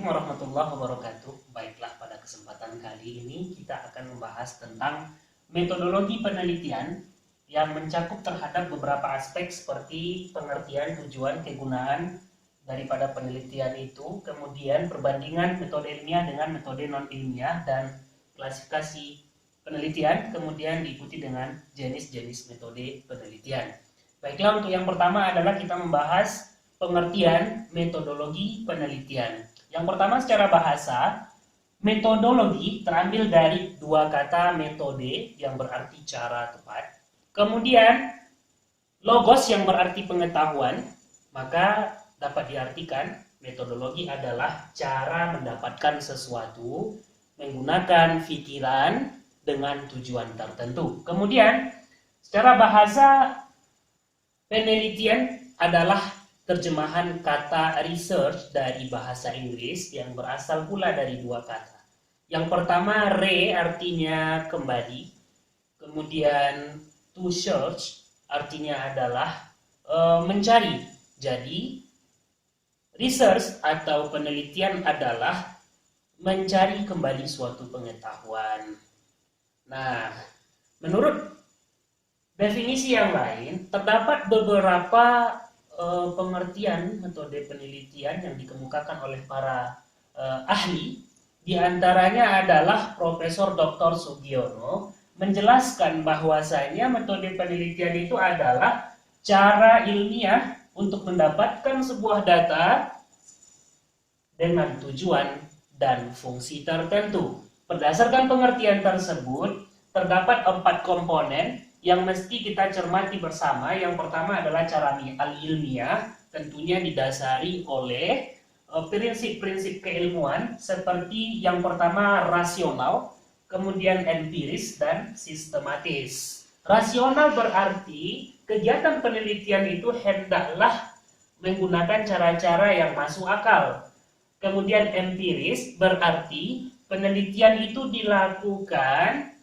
Assalamualaikum warahmatullahi wabarakatuh. Baiklah, pada kesempatan kali ini kita akan membahas tentang metodologi penelitian yang mencakup terhadap beberapa aspek seperti pengertian, tujuan, kegunaan daripada penelitian itu, kemudian perbandingan metode ilmiah dengan metode non-ilmiah, dan klasifikasi penelitian, kemudian diikuti dengan jenis-jenis metode penelitian. Baiklah, untuk yang pertama adalah kita membahas pengertian metodologi penelitian. Yang pertama, secara bahasa, metodologi terambil dari dua kata metode yang berarti cara tepat, kemudian logos yang berarti pengetahuan, maka dapat diartikan metodologi adalah cara mendapatkan sesuatu menggunakan pikiran dengan tujuan tertentu. Kemudian secara bahasa, penelitian adalah terjemahan kata research dari bahasa Inggris yang berasal pula dari dua kata. Yang pertama, re artinya kembali, kemudian to search artinya adalah mencari. Jadi research atau penelitian adalah mencari kembali suatu pengetahuan. Nah, menurut definisi yang lain, terdapat beberapa pengertian metode penelitian yang dikemukakan oleh para ahli. Di antaranya adalah Profesor Dr. Sugiono menjelaskan bahwasanya metode penelitian itu adalah cara ilmiah untuk mendapatkan sebuah data dengan tujuan dan fungsi tertentu. Berdasarkan pengertian tersebut, terdapat 4 komponen yang mesti kita cermati bersama. Yang pertama adalah cara al-ilmiah, tentunya didasari oleh prinsip-prinsip keilmuan seperti yang pertama rasional, kemudian empiris, dan sistematis. Rasional berarti kegiatan penelitian itu hendaklah menggunakan cara-cara yang masuk akal. Kemudian empiris berarti penelitian itu dilakukan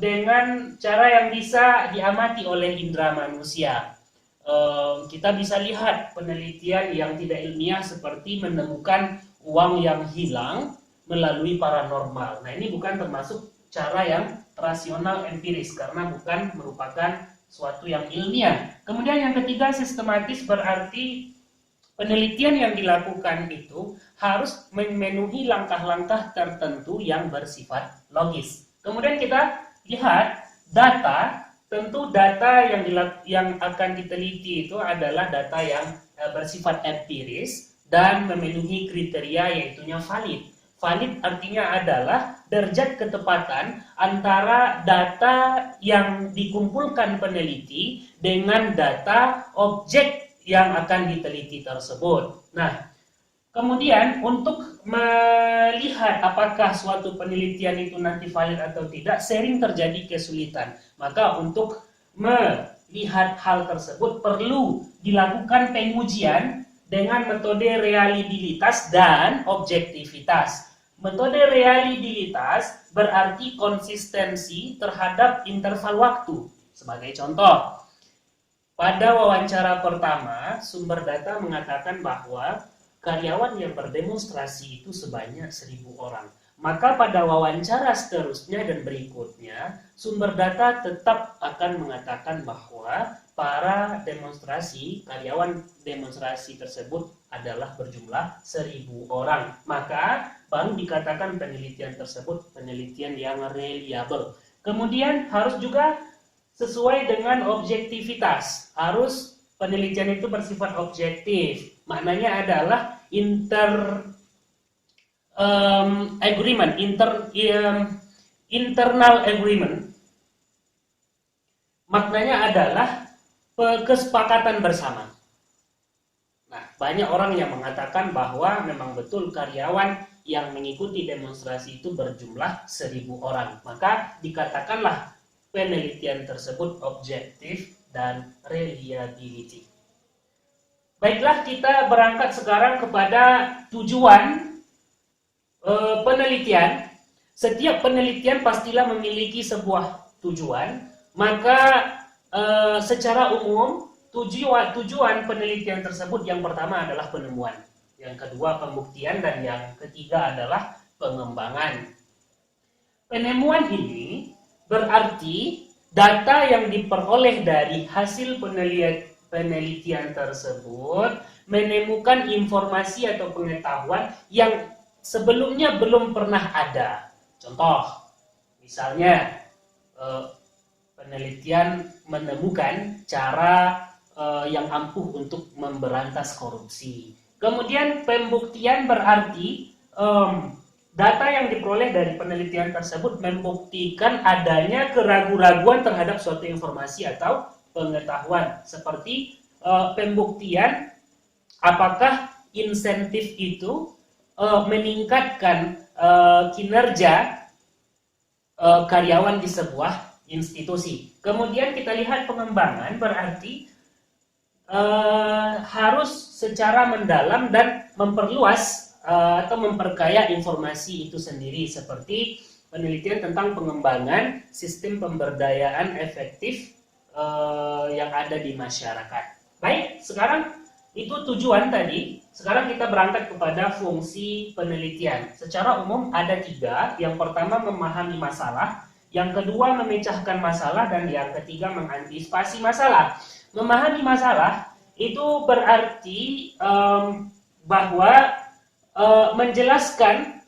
dengan cara yang bisa diamati oleh indera manusia. Kita bisa lihat penelitian yang tidak ilmiah seperti menemukan uang yang hilang melalui paranormal. Nah, ini bukan termasuk cara yang rasional empiris karena bukan merupakan suatu yang ilmiah. Kemudian yang ketiga, sistematis berarti penelitian yang dilakukan itu harus memenuhi langkah-langkah tertentu yang bersifat logis. Kemudian kita lihat data. Tentu data yang akan diteliti itu adalah data yang bersifat empiris dan memenuhi kriteria yaitunya valid. Valid artinya adalah derajat ketepatan antara data yang dikumpulkan peneliti dengan data objek yang akan diteliti tersebut. Nah, kemudian untuk melihat apakah suatu penelitian itu nanti valid atau tidak, sering terjadi kesulitan. Maka untuk melihat hal tersebut perlu dilakukan pengujian dengan metode reliabilitas dan objektivitas. Metode reliabilitas berarti konsistensi terhadap interval waktu. Sebagai contoh, pada wawancara pertama, sumber data mengatakan bahwa karyawan yang berdemonstrasi itu sebanyak 1.000 orang. Maka pada wawancara seterusnya dan berikutnya, sumber data tetap akan mengatakan bahwa para karyawan demonstrasi tersebut adalah berjumlah 1.000 orang. Maka baru dikatakan penelitian tersebut penelitian yang reliable. Kemudian harus juga sesuai dengan objektivitas. Harus penelitian itu bersifat objektif. Maknanya adalah internal agreement. Maknanya adalah kesepakatan bersama. Nah, banyak orang yang mengatakan bahwa memang betul karyawan yang mengikuti demonstrasi itu berjumlah 1.000 orang. Maka dikatakanlah penelitian tersebut objektif dan reliability. Baiklah, kita berangkat sekarang kepada tujuan penelitian. Setiap penelitian pastilah memiliki sebuah tujuan. Maka secara umum tujuan penelitian tersebut yang pertama adalah penemuan. yang kedua pembuktian, dan yang ketiga adalah pengembangan. Penemuan ini berarti data yang diperoleh dari hasil penelitian tersebut menemukan informasi atau pengetahuan yang sebelumnya belum pernah ada. Contoh, misalnya penelitian menemukan cara yang ampuh untuk memberantas korupsi. Kemudian pembuktian berarti data yang diperoleh dari penelitian tersebut membuktikan adanya keraguan-raguan terhadap suatu informasi atau pengetahuan. Seperti pembuktian apakah insentif itu meningkatkan kinerja karyawan di sebuah institusi. Kemudian kita lihat pengembangan berarti harus secara mendalam dan memperluas atau memperkaya informasi itu sendiri, seperti penelitian tentang pengembangan sistem pemberdayaan efektif yang ada di masyarakat. Baik, sekarang itu tujuan tadi. Sekarang kita berangkat kepada fungsi penelitian. Secara umum ada 3. Yang pertama memahami masalah, yang kedua memecahkan masalah, dan yang ketiga mengantisipasi masalah. Memahami masalah itu berarti bahwa menjelaskan,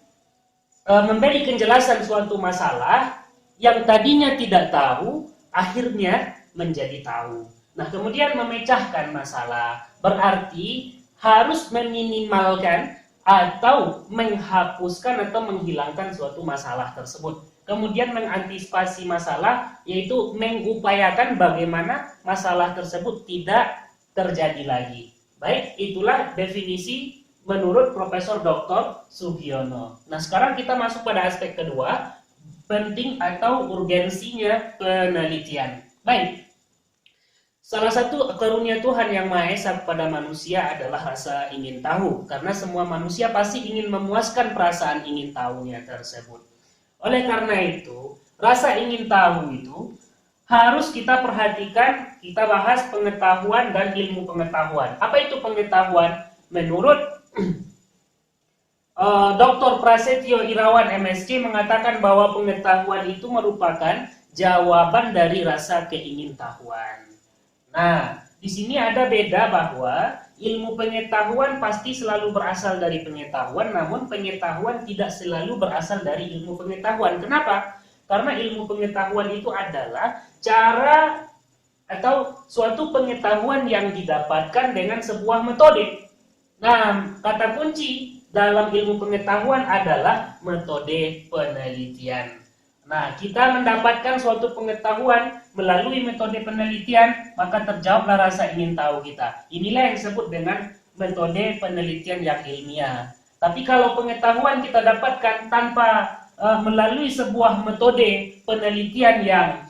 memberi penjelasan suatu masalah yang tadinya tidak tahu, akhirnya menjadi tahu. Nah, kemudian memecahkan masalah berarti harus meminimalkan atau menghapuskan atau menghilangkan suatu masalah tersebut. Kemudian mengantisipasi masalah, yaitu mengupayakan bagaimana masalah tersebut tidak terjadi lagi. Baik, itulah definisi menurut Profesor Dr. Sugiono. Nah, sekarang kita masuk pada aspek kedua, penting atau urgensinya penelitian. Baik, salah satu karunia Tuhan yang Maha Esa kepada manusia adalah rasa ingin tahu, karena semua manusia pasti ingin memuaskan perasaan ingin tahunya tersebut. Oleh karena itu, rasa ingin tahu itu harus kita perhatikan. Kita bahas pengetahuan dan ilmu pengetahuan. Apa itu pengetahuan? Menurut Dr. Prasetyo Irawan MSc mengatakan bahwa pengetahuan itu merupakan jawaban dari rasa keingintahuan. Nah, di sini ada beda bahwa ilmu pengetahuan pasti selalu berasal dari pengetahuan, namun pengetahuan tidak selalu berasal dari ilmu pengetahuan. Kenapa? Karena ilmu pengetahuan itu adalah cara atau suatu pengetahuan yang didapatkan dengan sebuah metode. Nah, kata kunci dalam ilmu pengetahuan adalah metode penelitian. Nah, kita mendapatkan suatu pengetahuan melalui metode penelitian, maka terjawablah rasa ingin tahu kita. Inilah yang disebut dengan metode penelitian yang ilmiah. Tapi kalau pengetahuan kita dapatkan tanpa melalui sebuah metode penelitian yang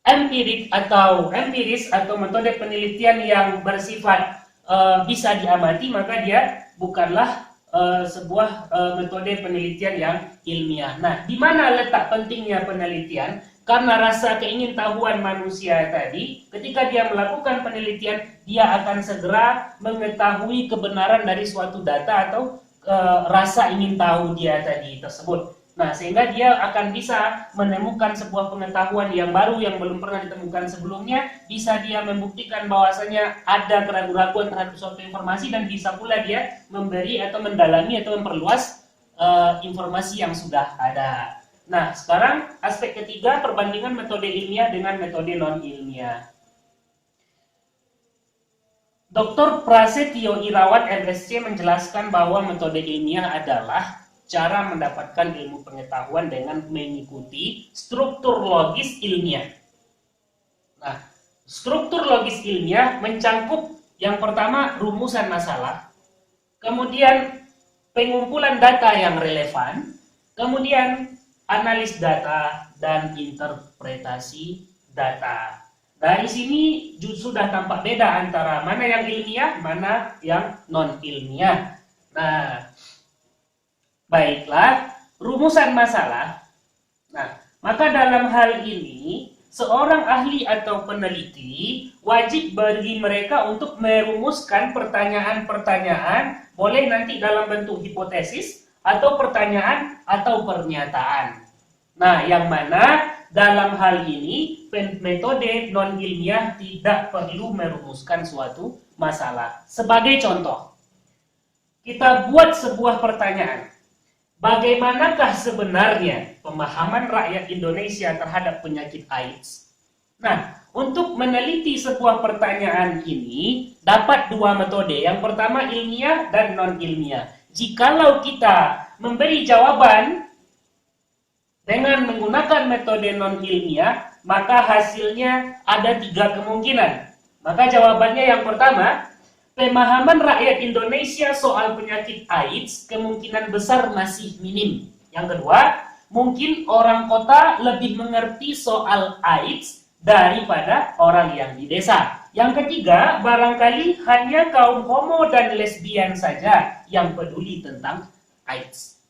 empiris atau metode penelitian yang bersifat bisa diamati, maka dia bukanlah sebuah metode penelitian yang ilmiah. Nah, di mana letak pentingnya penelitian? Karena rasa keingintahuan manusia tadi, ketika dia melakukan penelitian, dia akan segera mengetahui kebenaran dari suatu data atau rasa ingin tahu dia tadi tersebut. Nah, sehingga dia akan bisa menemukan sebuah pengetahuan yang baru yang belum pernah ditemukan sebelumnya, bisa dia membuktikan bahwasanya ada keraguan-raguan terhadap suatu informasi, dan bisa pula dia memberi atau mendalami atau memperluas informasi yang sudah ada. Nah, sekarang aspek ketiga, perbandingan metode ilmiah dengan metode non-ilmiah. Dr. Prasetyo Irawan MSc menjelaskan bahwa metode ilmiah adalah cara mendapatkan ilmu pengetahuan dengan mengikuti struktur logis ilmiah. Nah, struktur logis ilmiah mencangkup yang pertama rumusan masalah, kemudian pengumpulan data yang relevan, kemudian analis data dan interpretasi data. Dari sini sudah tampak beda antara mana yang ilmiah, mana yang non-ilmiah. Nah, baiklah, rumusan masalah. Nah, maka dalam hal ini seorang ahli atau peneliti wajib bagi mereka untuk merumuskan pertanyaan-pertanyaan, boleh nanti dalam bentuk hipotesis atau pertanyaan atau pernyataan. Nah, yang mana dalam hal ini metode non-ilmiah tidak perlu merumuskan suatu masalah. Sebagai contoh, kita buat sebuah pertanyaan. Bagaimanakah sebenarnya pemahaman rakyat Indonesia terhadap penyakit AIDS? Nah, untuk meneliti sebuah pertanyaan ini dapat dua metode. Yang pertama ilmiah dan non-ilmiah. Jikalau kita memberi jawaban dengan menggunakan metode non-ilmiah, maka hasilnya ada 3 kemungkinan. Maka jawabannya yang pertama, pemahaman rakyat Indonesia soal penyakit AIDS kemungkinan besar masih minim. Yang kedua, mungkin orang kota lebih mengerti soal AIDS daripada orang yang di desa. Yang ketiga, barangkali hanya kaum homo dan lesbian saja yang peduli tentang AIDS.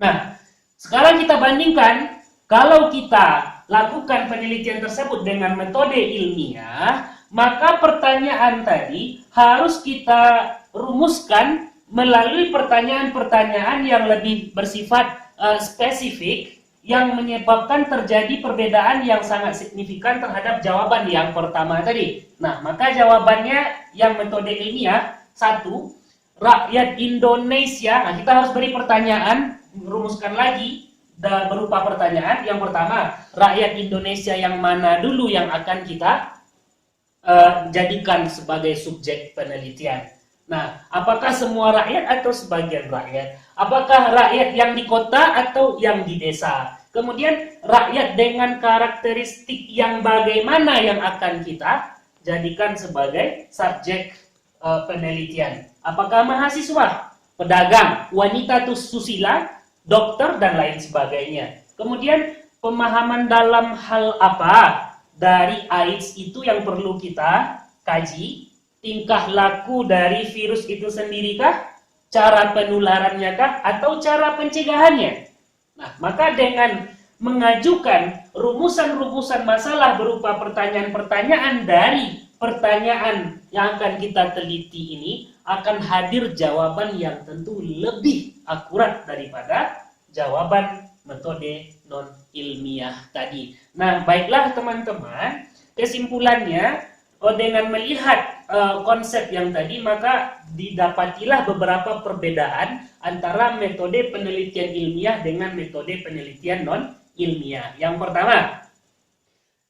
Nah, sekarang kita bandingkan, kalau kita lakukan penelitian tersebut dengan metode ilmiah, maka pertanyaan tadi harus kita rumuskan melalui pertanyaan-pertanyaan yang lebih bersifat spesifik yang menyebabkan terjadi perbedaan yang sangat signifikan terhadap jawaban yang pertama tadi. Nah, maka jawabannya yang metode ilmiah, 1, rakyat Indonesia. Nah, kita harus beri pertanyaan, rumuskan lagi berupa pertanyaan. Yang pertama, rakyat Indonesia yang mana dulu yang akan kita jadikan sebagai subjek penelitian. Nah, apakah semua rakyat atau sebagian rakyat? Apakah rakyat yang di kota atau yang di desa? Kemudian rakyat dengan karakteristik yang bagaimana yang akan kita jadikan sebagai subjek penelitian? Apakah mahasiswa, pedagang, wanita susila, dokter, dan lain sebagainya? Kemudian pemahaman dalam hal apa dari AIDS itu yang perlu kita kaji? Tingkah laku dari virus itu sendirikah? Cara penularannya kah? Atau cara pencegahannya? Nah, maka dengan mengajukan rumusan-rumusan masalah berupa pertanyaan-pertanyaan dari pertanyaan yang akan kita teliti ini, akan hadir jawaban yang tentu lebih akurat daripada jawaban metode non-ilmiah tadi. Nah, baiklah teman-teman, kesimpulannya, dengan melihat konsep yang tadi, maka didapatilah beberapa perbedaan antara metode penelitian ilmiah dengan metode penelitian non-ilmiah. Yang pertama,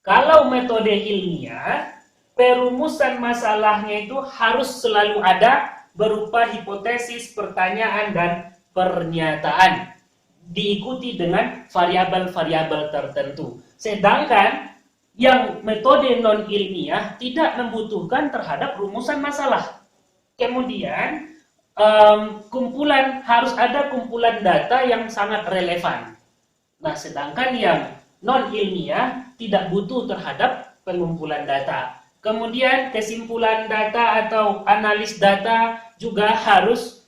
kalau metode ilmiah, perumusan masalahnya itu harus selalu ada berupa hipotesis, pertanyaan, dan pernyataan, diikuti dengan variabel-variabel tertentu. Sedangkan yang metode non-ilmiah tidak membutuhkan terhadap rumusan masalah. Kemudian harus ada kumpulan data yang sangat relevan. Nah, sedangkan yang non-ilmiah tidak butuh terhadap pengumpulan data. Kemudian kesimpulan data atau analis data juga harus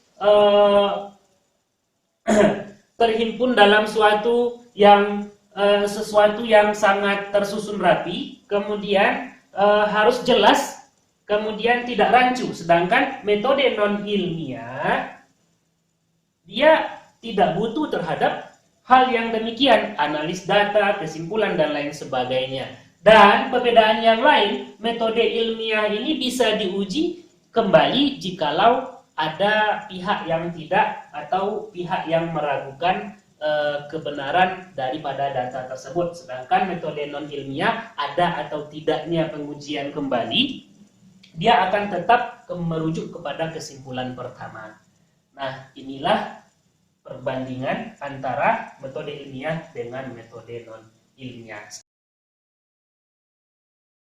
terhimpun dalam sesuatu yang sangat tersusun rapi, kemudian harus jelas, kemudian tidak rancu. Sedangkan metode non-ilmiah dia tidak butuh terhadap hal yang demikian, analis data, kesimpulan, dan lain sebagainya. Dan perbedaan yang lain, metode ilmiah ini bisa diuji kembali jikalau ada pihak yang tidak atau pihak yang meragukan kebenaran daripada data tersebut. Sedangkan metode non-ilmiah, ada atau tidaknya pengujian kembali, dia akan tetap merujuk kepada kesimpulan pertama. Nah, inilah perbandingan antara metode ilmiah dengan metode non-ilmiah.